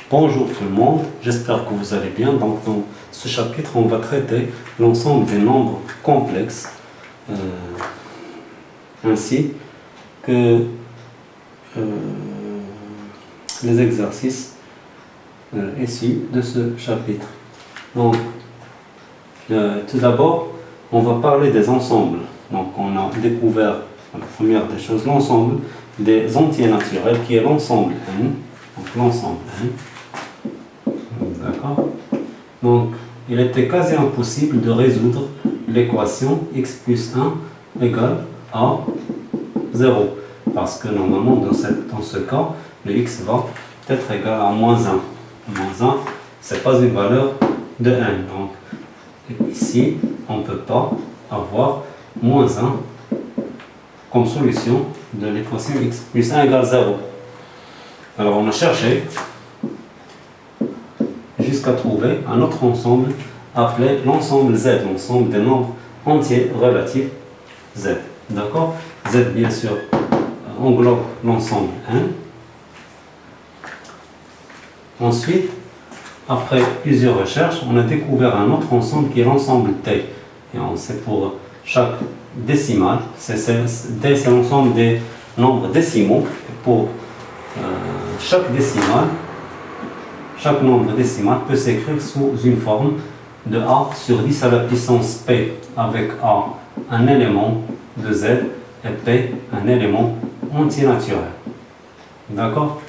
Bonjour tout le monde, j'espère que vous allez bien. Donc dans ce chapitre, on va traiter l'ensemble des nombres complexes ainsi que les exercices issus de ce chapitre. Donc tout d'abord, on va parler des ensembles. Donc on a découvert la première des choses, l'ensemble des entiers naturels qui est l'ensemble n. Donc l'ensemble n. D'accord. Donc, il était quasi impossible de résoudre l'équation x plus 1 égale à 0. Parce que normalement, dans ce cas, le x va être égal à moins 1. Moins 1, ce n'est pas une valeur de n. Donc, ici, on ne peut pas avoir moins 1 comme solution de l'équation x plus 1 égale 0. Alors, on a cherché jusqu'à trouver un autre ensemble appelé l'ensemble Z, l'ensemble des nombres entiers relatifs Z. D'accord? Z, bien sûr, englobe l'ensemble n. Ensuite, après plusieurs recherches, on a découvert un autre ensemble qui est l'ensemble T. Et on sait pour chaque décimale, D c'est l'ensemble des nombres décimaux. Pour chaque décimale, chaque nombre décimal peut s'écrire sous une forme de a sur 10 à la puissance p, avec a un élément de z et p un élément entier naturel. D'accord?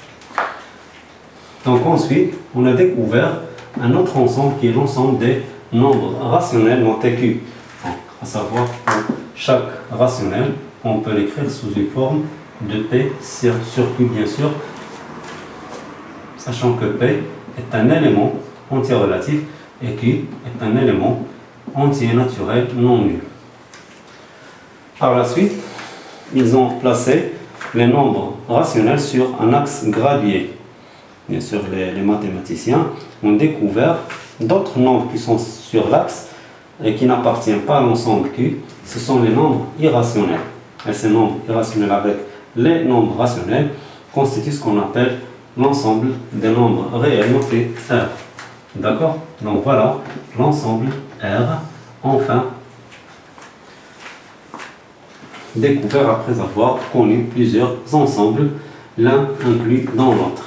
Donc ensuite, on a découvert un autre ensemble qui est l'ensemble des nombres rationnels non q. À savoir que chaque rationnel, on peut l'écrire sous une forme de p sur q, bien sûr, sachant que p est un élément entier relatif et q est un élément entier naturel non nul. Par la suite, ils ont placé les nombres rationnels sur un axe gradué. Bien sûr, les mathématiciens ont découvert d'autres nombres qui sont sur l'axe et qui n'appartiennent pas à l'ensemble q. Ce sont les nombres irrationnels. Et ces nombres irrationnels avec les nombres rationnels constituent ce qu'on appelle l'ensemble des nombres réels notés R. D'accord? Donc voilà l'ensemble R, enfin découvert après avoir connu plusieurs ensembles, l'un inclus dans l'autre.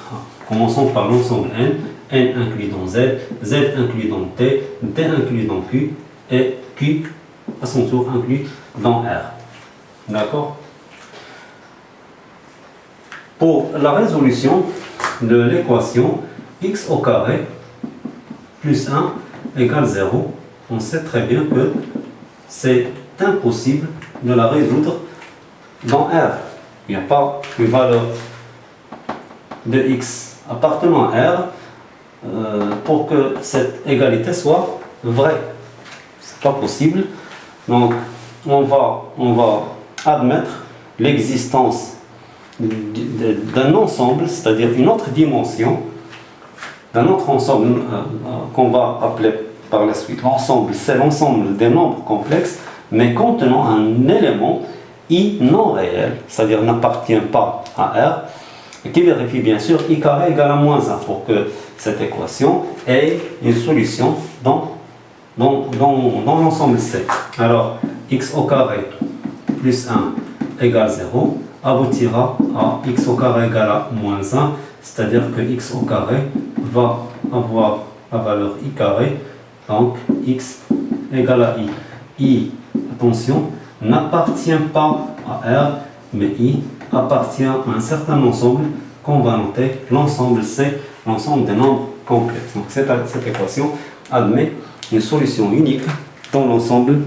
Commençons par l'ensemble N. N inclus dans Z, Z inclus dans T, T inclus dans Q, et Q à son tour inclus dans R. D'accord? Pour la résolution de l'équation x au carré plus 1 égale 0, on sait très bien que c'est impossible de la résoudre dans R. Il n'y a pas une valeur de x appartenant à R pour que cette égalité soit vraie. Ce n'est pas possible. Donc, on va admettre l'existence d'un ensemble, c'est-à-dire une autre dimension, d'un autre ensemble qu'on va appeler par la suite l'ensemble. C'est l'ensemble des nombres complexes, mais contenant un élément i non réel, c'est-à-dire n'appartient pas à R, et qui vérifie bien sûr i carré égale à moins 1 pour que cette équation ait une solution dans l'ensemble C. Alors, x au carré plus 1 égale 0 aboutira à x au carré égale à moins 1, c'est-à-dire que x au carré va avoir la valeur i carré, donc x égale à i. I, attention, n'appartient pas à R, mais i appartient à un certain ensemble qu'on va noter, l'ensemble C, l'ensemble des nombres complexes. Donc cette équation admet une solution unique dans l'ensemble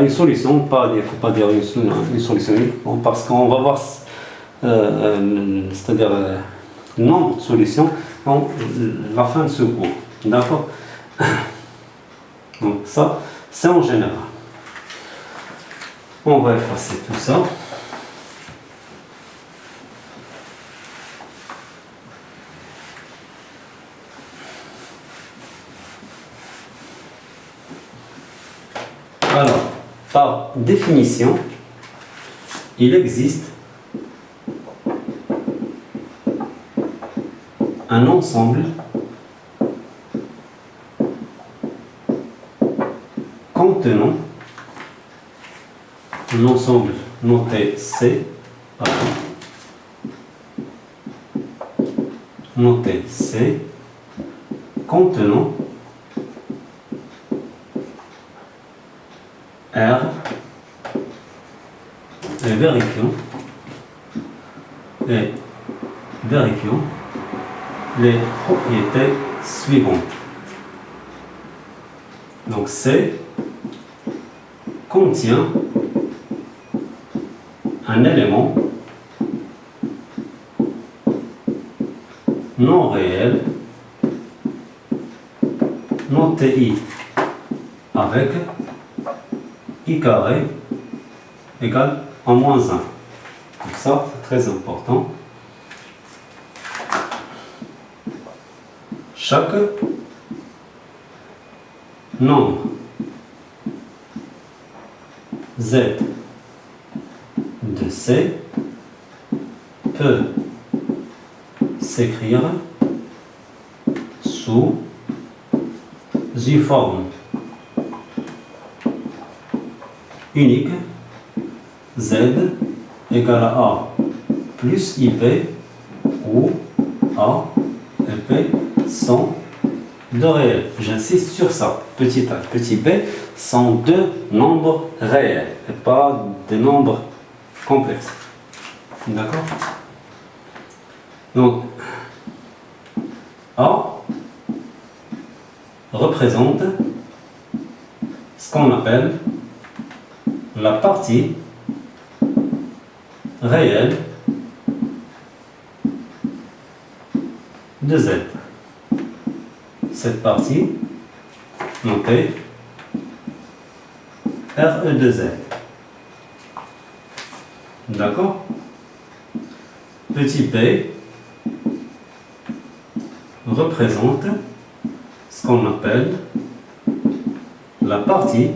une solution, il ne faut pas dire une solution unique, parce qu'on va voir c'est-à-dire nombre de solutions dans la fin de ce cours. D'accord? Donc ça, c'est en général. On va effacer tout ça. Alors, par définition, il existe un ensemble contenant un ensemble noté C, noté C, contenant R, et vérifions les propriétés suivantes. Donc C contient un élément non réel noté I avec I carré égale en moins 1. Donc ça, c'est très important. Chaque nombre Z de C peut s'écrire sous une forme unique Z égale à A plus IP où A et P sont deux réels. J'insiste sur ça. Petit a, petit b sont deux nombres réels et pas des nombres complexes. D'accord? Donc, A représente ce qu'on appelle la partie réelle de Z. Cette partie notée RE de Z. D'accord? Petit p représente ce qu'on appelle la partie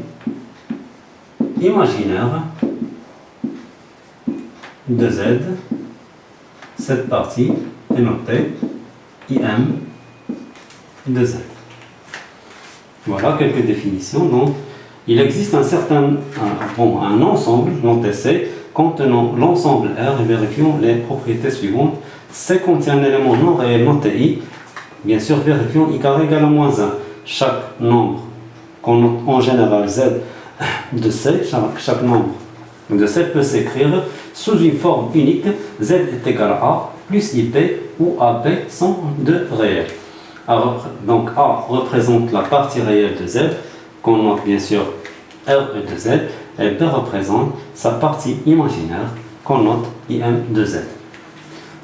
imaginaire de Z. Cette partie est notée IM de Z. Voilà quelques définitions. Donc, il existe un ensemble noté C contenant l'ensemble R et vérifions les propriétés suivantes. C contient un élément non réel noté I. Bien sûr, vérifions I carré égale à moins 1. Chaque nombre qu'on note en général Z de C, chaque nombre de C peut s'écrire sous une forme unique. Z est égal à A plus IP où AB sont deux réels. Alors, donc A représente la partie réelle de Z, qu'on note bien sûr RE de Z, et B représente sa partie imaginaire, qu'on note IM de Z.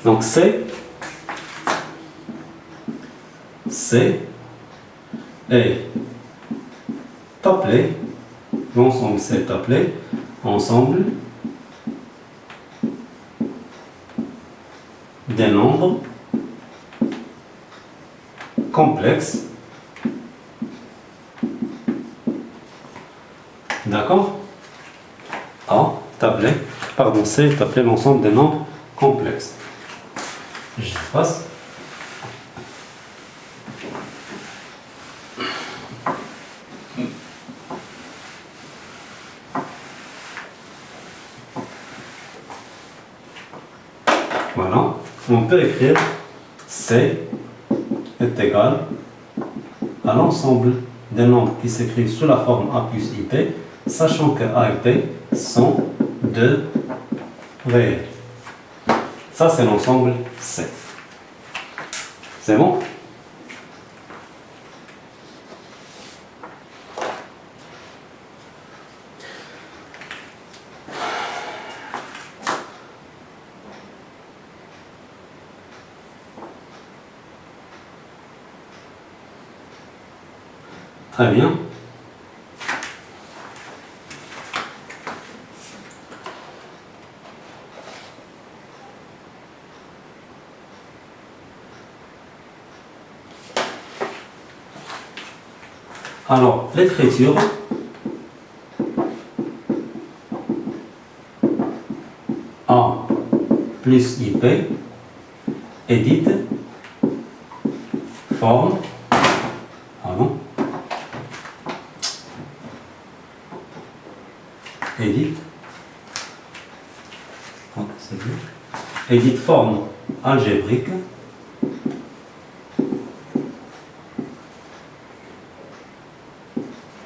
Donc C est appelé, l'ensemble C est appelé ensemble des nombres complexes. D'accord? C est appelé l'ensemble des nombres complexes. Je passe. Voilà, on peut écrire C est égal à l'ensemble des nombres qui s'écrivent sous la forme A plus IP, sachant que A et P sont deux réels. Ça, c'est l'ensemble C. C'est bon? Très bien. Alors, l'écriture A plus IP édite forme, pardon, édite, c'est bien, édite forme algébrique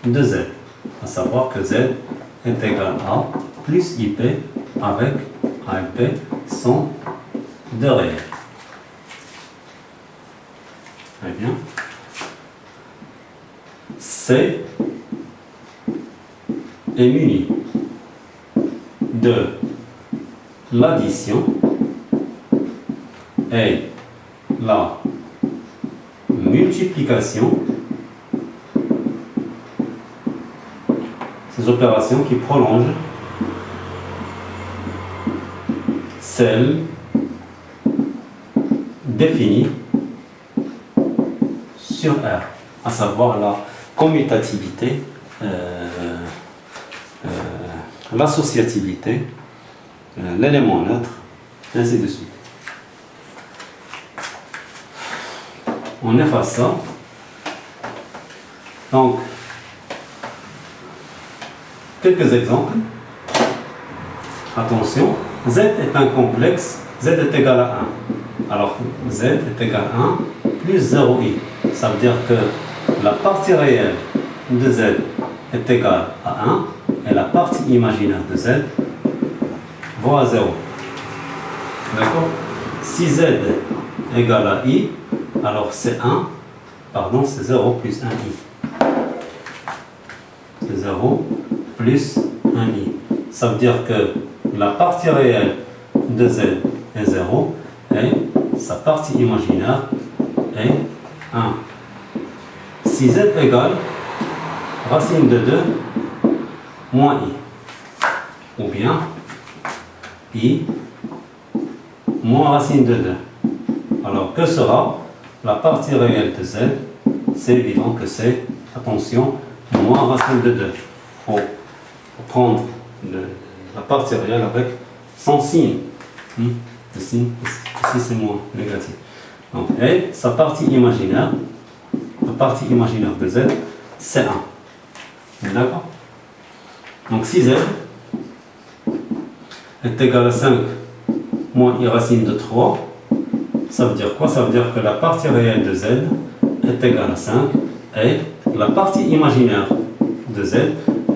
de Z, à savoir que Z est égal à plus IP avec A et P sont deux réels. Très bien. C est muni de l'addition et la multiplication, ces opérations qui prolongent celles définies sur R, à savoir la commutativité, l'associativité, l'élément neutre, ainsi de suite. On efface ça. Donc, quelques exemples. Attention, Z est un complexe, Z est égal à 1. Alors, Z est égal à 1 plus 0i. Ça veut dire que la partie réelle de Z est égale à 1 et la partie imaginaire de Z vaut à 0. D'accord? Si Z est égal à i, alors c'est 1, pardon, c'est 0 plus 1i. C'est 0 plus 1i. Ça veut dire que la partie réelle de Z est 0 et sa partie imaginaire est 1. Si Z égale racine de 2 moins i, ou bien i moins racine de 2. Alors que sera la partie réelle de Z? C'est évident que c'est, attention, moins racine de 2. Il faut prendre la partie réelle avec son signe. Ici c'est moins négatif. Donc, et sa partie imaginaire, la partie imaginaire de Z, c'est 1. D'accord? Donc si Z est égal à 5 moins i racine de 3, ça veut dire quoi? Ça veut dire que la partie réelle de Z est égale à 5 et la partie imaginaire de Z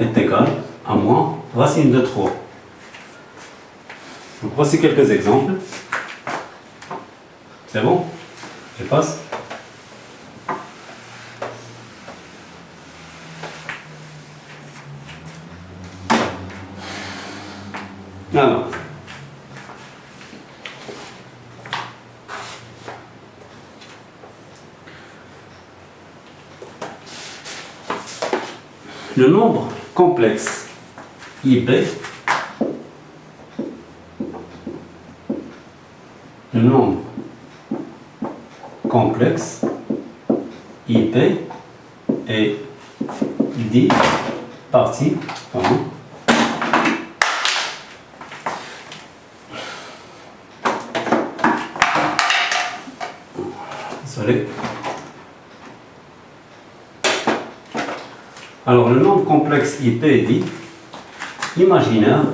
est égale à moins racine de 3. Donc voici quelques exemples. C'est bon? Je passe. Alors, le nombre complexe IB, le nombre complexe IP est dit partie, pardon, désolé. Alors le nombre complexe IP est dit imaginaire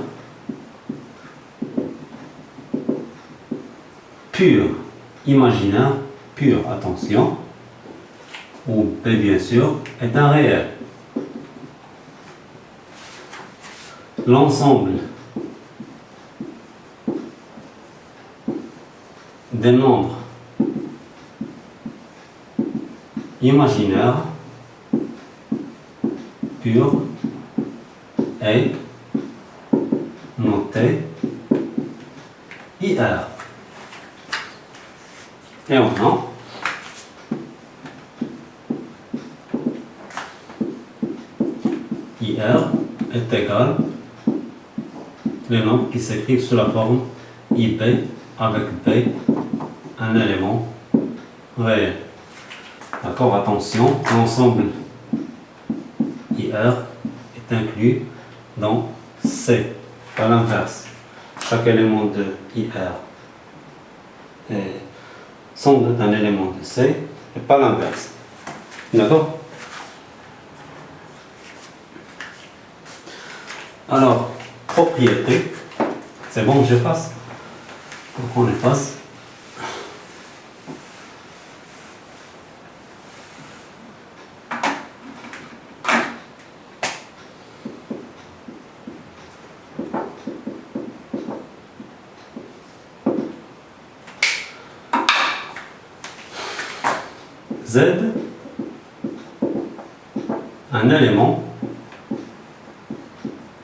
pur, imaginaire pur, attention, où P bien sûr est un réel. L'ensemble des nombres imaginaires purs est noté IR. Et maintenant, IR est égal les nombres qui s'écrivent sous la forme IP avec P, un élément réel. D'accord, attention, l'ensemble IR est inclus dans C, pas l'inverse. chaque élément de IR est somme d'un élément de C et pas l'inverse. D'accord? Alors, propriété, c'est bon, j'efface. Donc on efface. Z, un élément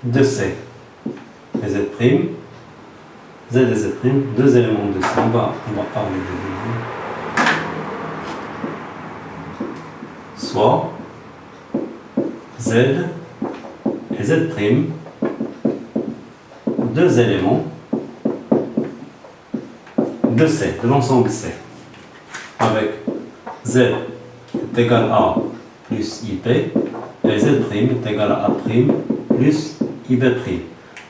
de C. Et Z', Z et Z', deux éléments de C. On va parler de soit Z et Z', deux éléments de C, de l'ensemble C, avec Z est égal à plus IP et Z' est égal à A' plus IB',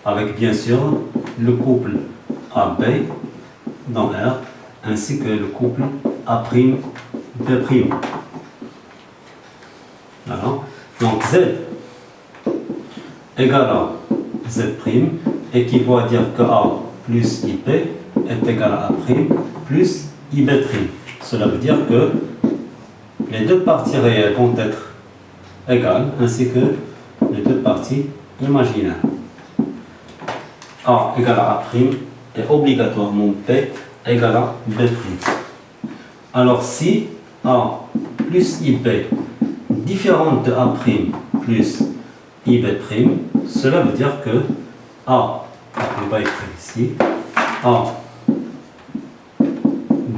avec bien sûr le couple AB dans R ainsi que le couple A'B'. Voilà. Donc Z égal à Z' équivaut à dire que A plus IP est égal à A' plus IB'. Cela veut dire que les deux parties réelles vont être égales, ainsi que les deux parties imaginaires. A égale à A' et obligatoirement B égale à B'. Alors si A plus IB différente de A' plus IB', cela veut dire que A, on va écrire ici, A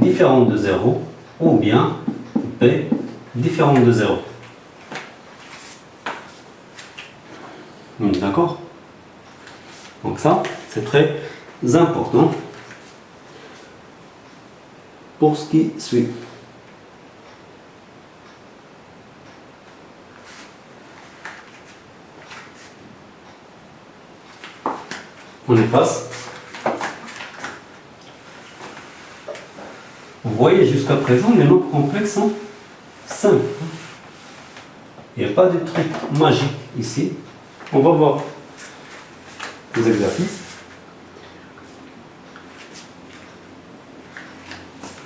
différente de 0 ou bien B différente de 0. D'accord? Donc ça, c'est très important pour ce qui suit. On efface. Vous voyez, jusqu'à présent, les nombres complexes sont simples. Il n'y a pas de truc magique ici. On va voir les exercices.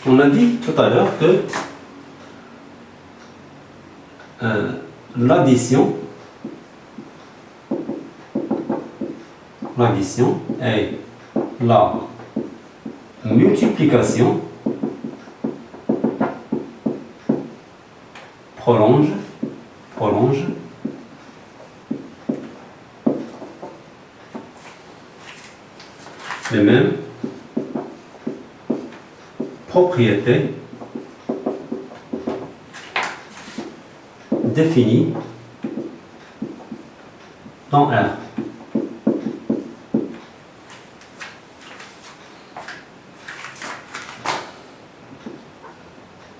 On a dit tout à l'heure que l'addition est la multiplication prolonge les mêmes propriétés définies dans R.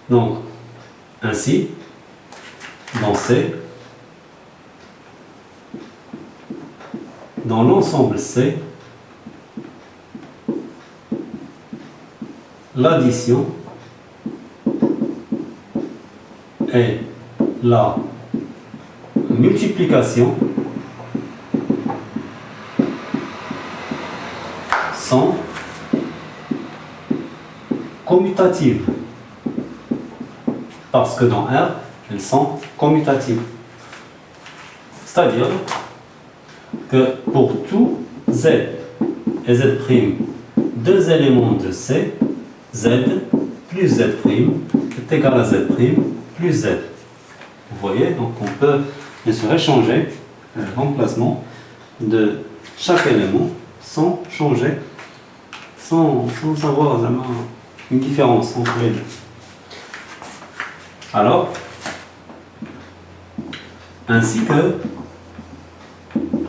Donc, ainsi, dans C, dans l'ensemble C, l'addition et la multiplication sont commutatives. Parce que dans R, elles sont commutatives. C'est-à-dire que pour tout Z et Z', deux éléments de C, Z plus Z' est égal à Z' plus Z. Vous voyez, donc on peut bien sûr échanger l'emplacement de chaque élément sans changer, sans avoir vraiment une différence entre les deux. Alors, ainsi que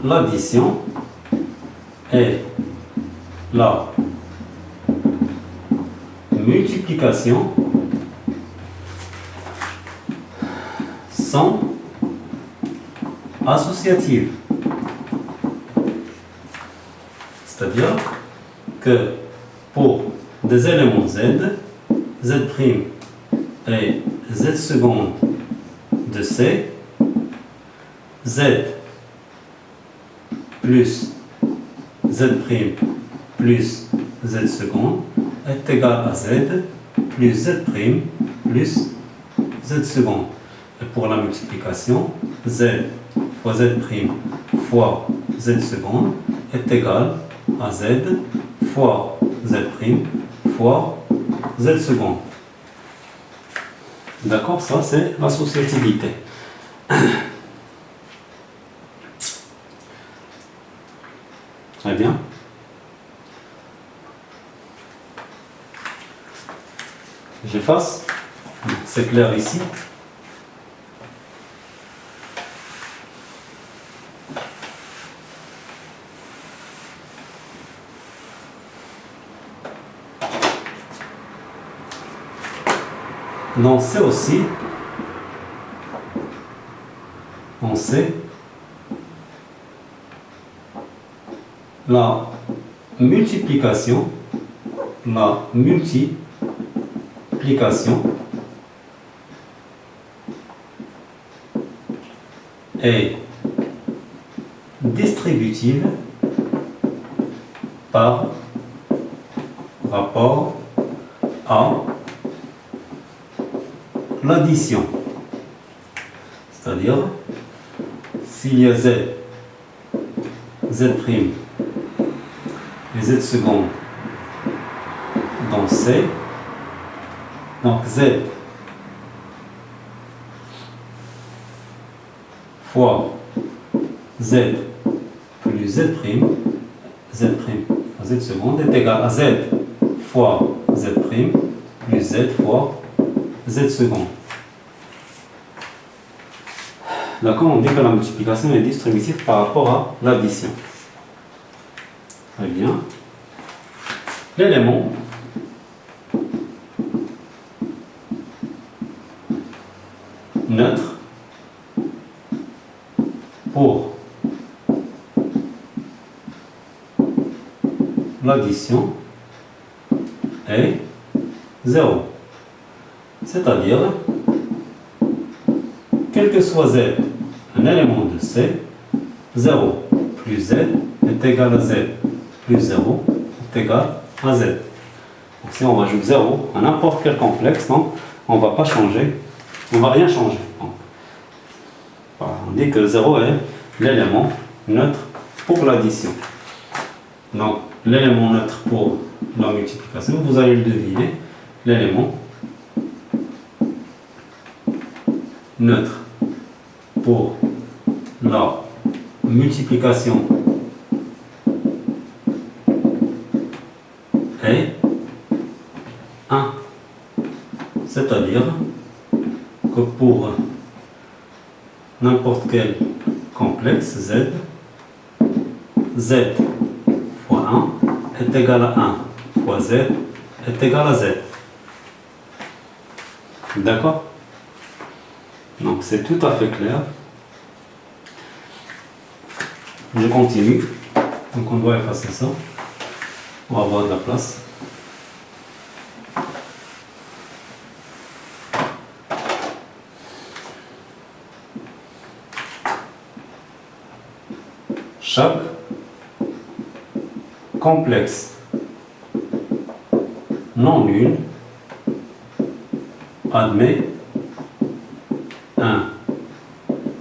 l'addition et la multiplication sont associatives. C'est-à-dire que pour des éléments z, z' et z seconde de c, z plus z' plus z seconde est égal à z plus z' plus z seconde. Et pour la multiplication, z fois z' fois z seconde est égal à z fois z' fois z seconde. D'accord, ça c'est l'associativité. Très bien. J'efface. C'est clair ici. Dans C aussi, on sait la multiplication est distributive par rapport à l'addition. C'est-à-dire, s'il y a z, z' et z seconde dans C, donc z fois z plus z', z' fois z seconde est égal à z fois z' plus z fois z seconde. D'accord, on dit que la multiplication est distributive par rapport à l'addition. Très bien. L'élément neutre pour l'addition est 0. C'est-à-dire, quel que soit z, un élément de C, 0 plus z est égal à z plus 0 est égal à z. Donc si on rajoute 0 à n'importe quel complexe, donc on ne va pas changer, on ne va rien changer. Donc, voilà, on dit que 0 est l'élément neutre pour l'addition. Donc l'élément neutre pour la multiplication, vous allez le deviner, l'élément neutre pour la multiplication est 1. C'est-à-dire que pour n'importe quel complexe z, z fois 1 est égal à 1 fois z est égal à z. D'accord? Donc c'est tout à fait clair. Je continue. Donc on doit effacer ça. On va avoir de la place. Chaque complexe non nul admet un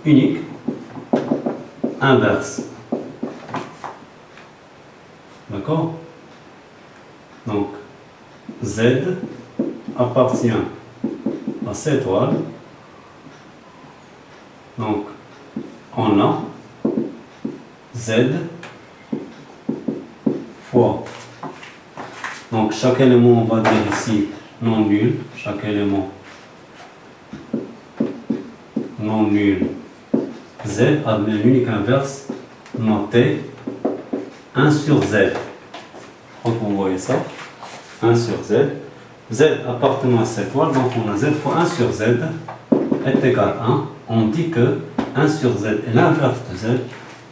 unique inverse. D'accord? Donc, Z appartient à cette étoile. Donc, on a Z fois. Donc, chaque élément, on va dire ici non nul. Chaque élément non nul Z admet un unique inverse noté 1 sur Z. Donc vous voyez ça, 1 sur Z. Z appartenant à cette étoile, donc on a Z fois 1 sur Z est égal à 1. On dit que 1 sur Z est l'inverse de Z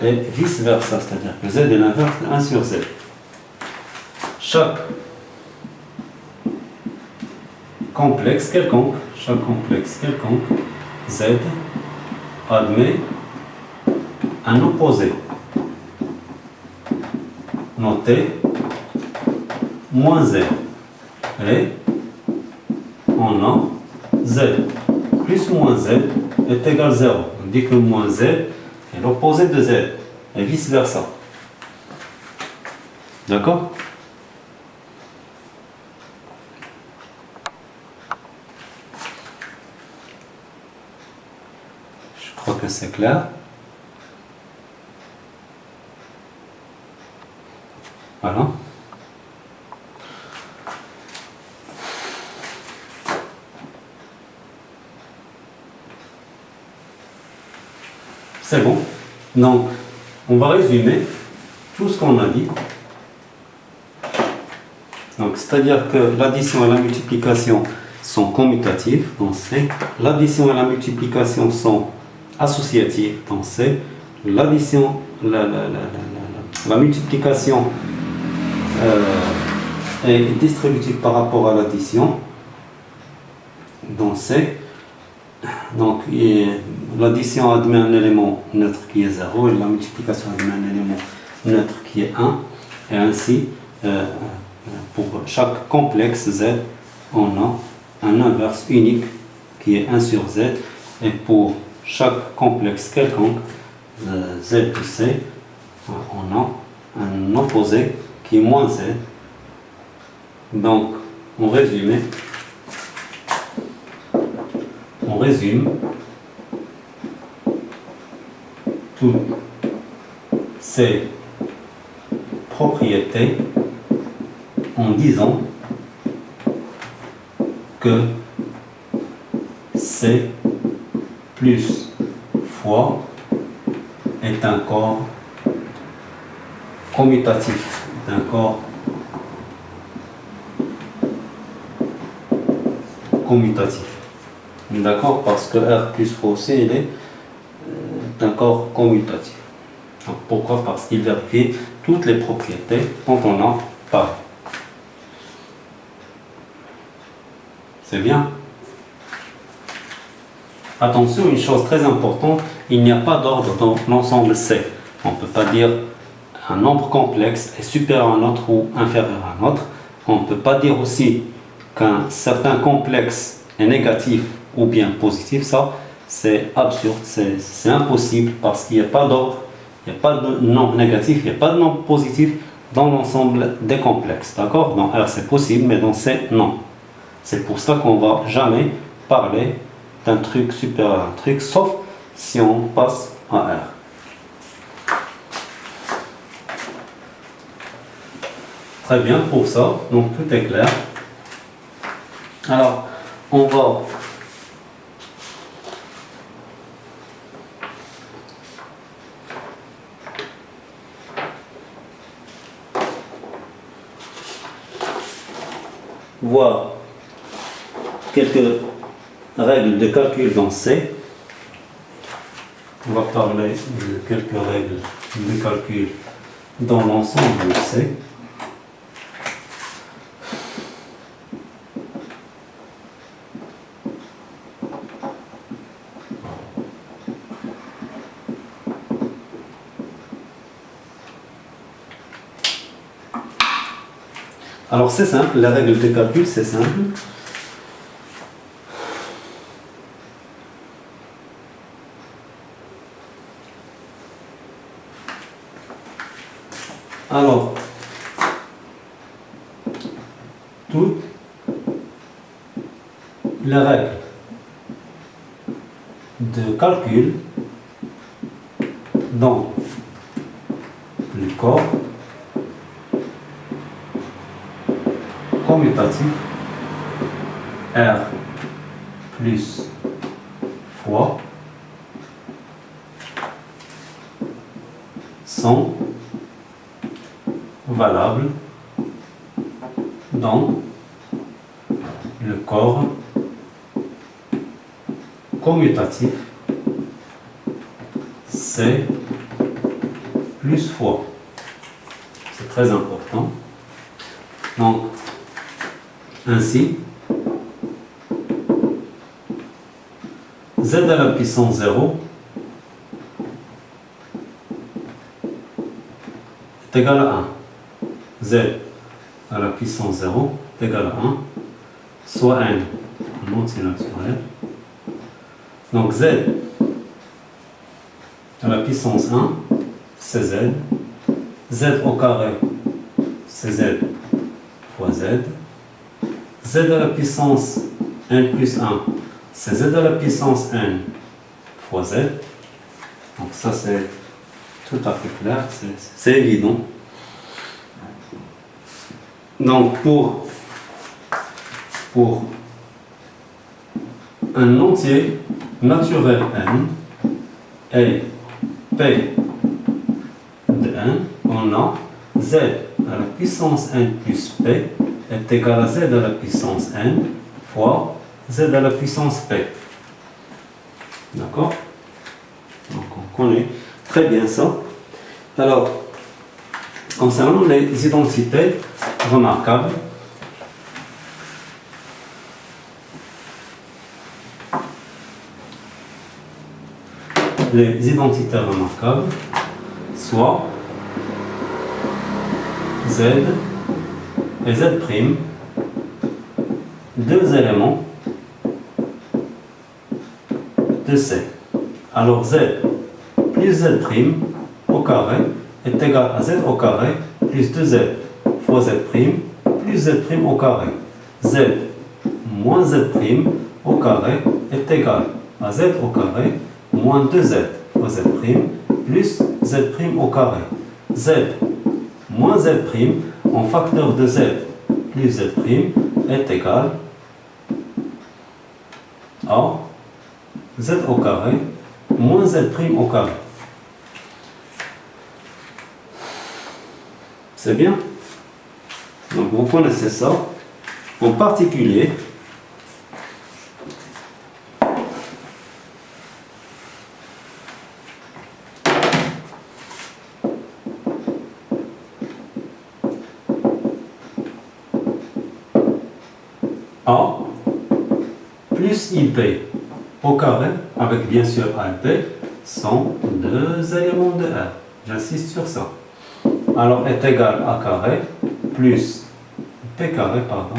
et vice versa, c'est-à-dire que Z est l'inverse de 1 sur Z. chaque complexe quelconque, Z admet un opposé noté moins Z. Et on a Z plus moins Z est égal à 0. On dit que moins Z est l'opposé de Z et vice versa. D'accord? Je crois que c'est clair. Voilà. C'est bon. Donc, on va résumer tout ce qu'on a dit. Donc, c'est-à-dire que l'addition et la multiplication sont commutatives dans C. L'addition et la multiplication sont associatives dans C. L'addition, la multiplication est distributive par rapport à l'addition dans C. Donc, l'addition admet un élément neutre qui est 0 et la multiplication admet un élément neutre qui est 1. Et ainsi, pour chaque complexe Z, on a un inverse unique qui est 1 sur Z. Et pour chaque complexe quelconque, Z de C, on a un opposé qui est moins Z. Donc, on résume toutes ces propriétés en disant que C plus fois est un corps commutatif, est un corps commutatif. D'accord? Parce que R plus fois C, il est un corps commutatif. Donc, pourquoi? Parce qu'il vérifie toutes les propriétés dont on a parlé. C'est bien? Attention, une chose très importante, il n'y a pas d'ordre dans l'ensemble C. On ne peut pas dire un nombre complexe est supérieur à un autre ou inférieur à un autre. On ne peut pas dire aussi qu'un certain complexe est négatif ou bien positif. Ça, c'est absurde, c'est impossible parce qu'il n'y a pas d'ordre, il n'y a pas de nombre négatif, il n'y a pas de nombre positif dans l'ensemble des complexes. D'accord? Dans R, c'est possible, mais dans C, non. C'est pour ça qu'on ne va jamais parler d'un truc supérieur à un truc, sauf si on passe à R. Très bien, pour ça, donc tout est clair. Alors, on va voir quelques règles de calcul dans C. On va parler de quelques règles de calcul dans l'ensemble de C. Alors c'est simple, la règle de calcul c'est simple. Alors, toutes les règles de calcul dans le corps commutatif R plus fois sont valables dans le corps commutatif C plus fois. C'est très important. Donc, ainsi, z à la puissance 0 est égal à 1. Z à la puissance 0 est égal à 1, soit n en entier naturel. Donc z à la puissance 1, c'est z. Z au carré, c'est z fois z. Z à la puissance n plus 1, c'est z à la puissance n fois z. Donc ça c'est tout à fait clair, c'est évident. Donc pour un entier naturel n et p de n, on a z à la puissance n plus p est égal à z à la puissance n fois z à la puissance p. D'accord? Donc on connaît très bien ça. Alors, concernant les identités remarquables, les identités remarquables, soit z et z', deux éléments de C. Alors z plus z' au carré est égal à z au carré plus 2z fois z' plus z' au carré. Z moins z' au carré est égal à z au carré moins 2z fois z' plus z' au carré. Z moins z' en facteur de z plus z' est égal à z au carré moins z' au carré. C'est bien? Donc vous connaissez ça. En particulier, A plus IP au carré, avec bien sûr A et P, sont deux éléments de R. J'insiste sur ça. Alors est égal à carré plus P carré, pardon,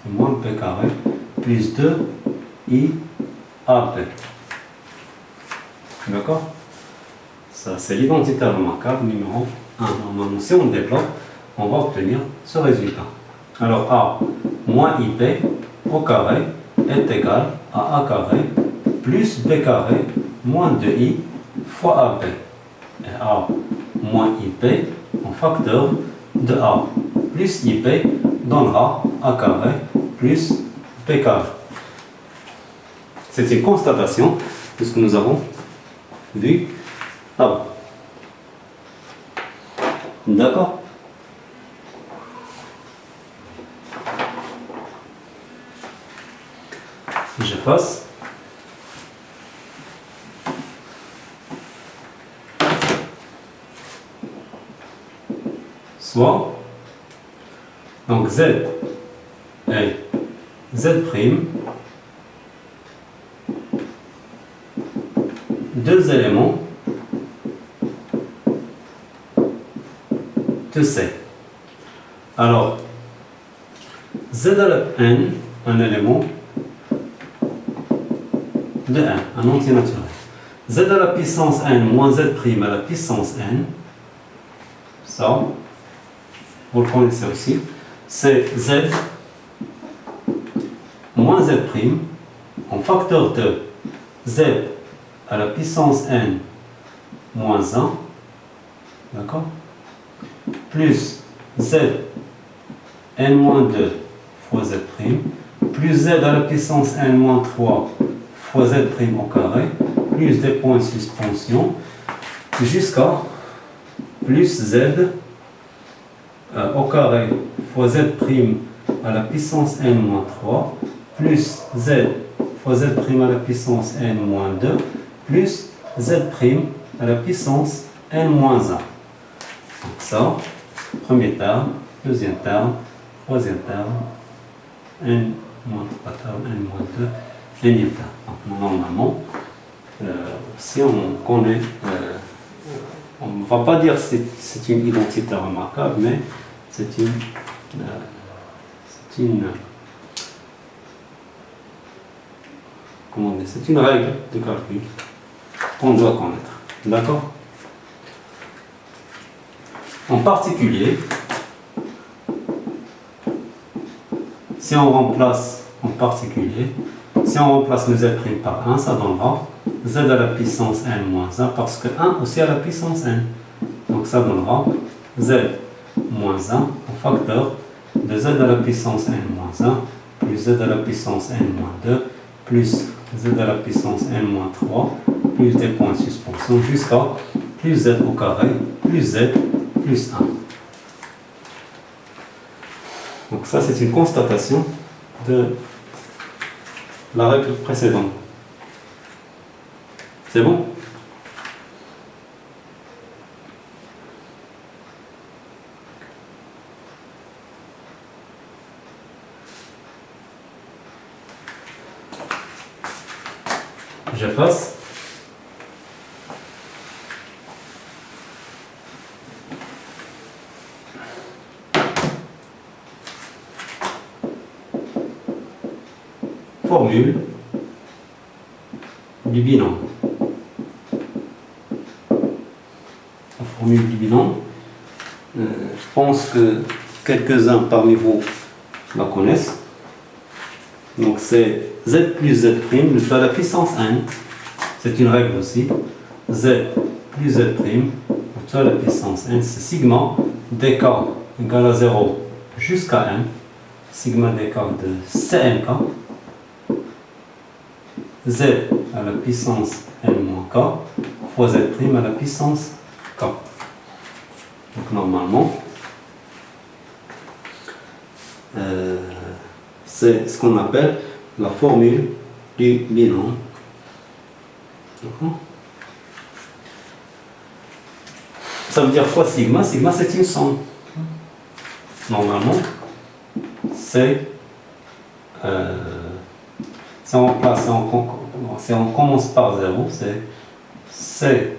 c'est moins P carré, plus 2 I AP. D'accord? Ça, c'est l'identité remarquable numéro 1. Normalement, si on développe, on va obtenir ce résultat. Alors A moins IP au carré est égal à A carré plus B carré moins 2I fois AP. Et A moins IP en facteur de A plus IP donnera A carré plus B carré. C'est une constatation de ce que nous avons vu avant. D'accord? J'efface. Soit, donc Z et Z', deux éléments de C. Alors, Z à la n, un élément de n, un entier naturel. Z à la puissance n moins Z' à la puissance n, ça, vous le connaissez aussi, c'est Z moins Z' en facteur de Z à la puissance n moins 1, d'accord, plus Z n moins 2 fois Z', plus Z à la puissance n moins 3 fois Z' au carré, plus des points de suspension, jusqu'à plus Z au carré fois Z' à la puissance n moins 3, plus Z fois Z' à la puissance n moins 2, plus Z' à la puissance n moins 1. Donc ça, premier terme, deuxième terme, troisième terme, n moins 3 termes, n moins 2, énième terme. Donc normalement, si on connaît, on ne va pas dire que c'est une identité remarquable, mais c'est une règle de calcul qu'on doit connaître. D'accord? En particulier, si on remplace le z' par 1, ça donnera z à la puissance n moins 1, parce que 1 aussi à la puissance n. Donc ça donnera z moins 1 au facteur de z à la puissance n moins 1, plus z à la puissance n moins 2, plus z à la puissance n moins 3, plus des points de suspension, jusqu'à plus z au carré, plus z, plus 1. Donc ça, c'est une constatation de la règle précédente. C'est bon? J'efface. Formule du binôme. La formule du binôme, je pense que quelques-uns parmi vous la connaissent. Donc c'est z plus z' à la puissance n. C'est une règle aussi. Z plus z' à la puissance n, c'est sigma dk égale à 0 jusqu'à n. Sigma dk de cnk. Z à la puissance n moins k fois z' à la puissance k. Donc normalement, c'est ce qu'on appelle la formule du binôme. Ça veut dire quoi sigma? Sigma, c'est une somme. Normalement, c'est si on commence par 0, c'est C0n